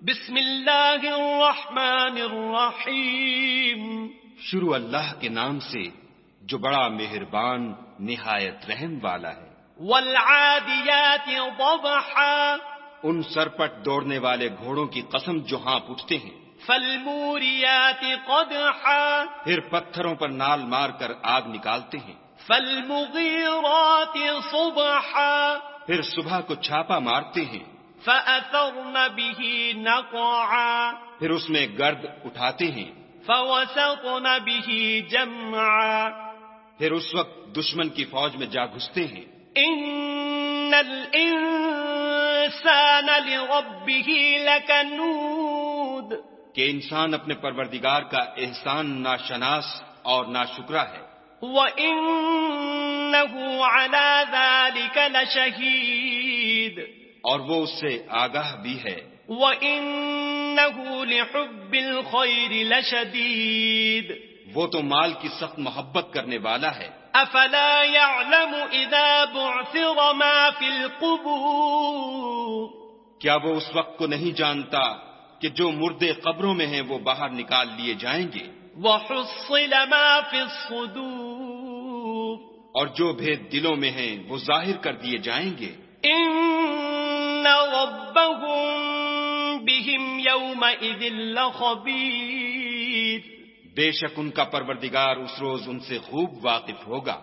بسم اللہ الرحمن الرحیم، شروع اللہ کے نام سے جو بڑا مہربان نہایت رحم والا ہے۔ والعادیات ضبحا، ان سرپٹ دوڑنے والے گھوڑوں کی قسم جو ہانپ اٹھتے ہیں۔ فالموریات قدحا، پھر پتھروں پر نال مار کر آگ نکالتے ہیں۔ فالمغیرات صبحا، پھر صبح کو چھاپا مارتے ہیں۔ فأثرن به نقعا، پھر اس میں گرد اٹھاتے ہیں۔ فوسطن به جمعا، پھر اس وقت دشمن کی فوج میں جا گھستے ہیں۔ ان الانسان لربه لکنود، کہ انسان اپنے پروردگار کا احسان ناشناس اور ناشکرا ہے۔ وَإِنَّهُ عَلَى ذَلِكَ لَشَهِيدٌ، اور وہ اس سے آگاہ بھی ہے۔ وَإِنَّهُ لِحُبِّ الْخَيْرِ لَشَدِيدٌ، وہ تو مال کی سخت محبت کرنے والا ہے۔ أَفَلَا يَعْلَمُ إِذَا بُعْثِرَ مَا فِي الْقُبُورِ، کیا وہ اس وقت کو نہیں جانتا کہ جو مردے قبروں میں ہیں وہ باہر نکال لیے جائیں گے، وَحُصِّلَ مَا فِي الصُّدُورِ، اور جو بھید دلوں میں ہیں وہ ظاہر کر دیے جائیں گے۔ إِنَّ رَبَّهُم بِهِمْ يَوْمَئِذٍ لَخَبِيرٌ، بے شک ان کا پروردگار اس روز ان سے خوب واقف ہوگا۔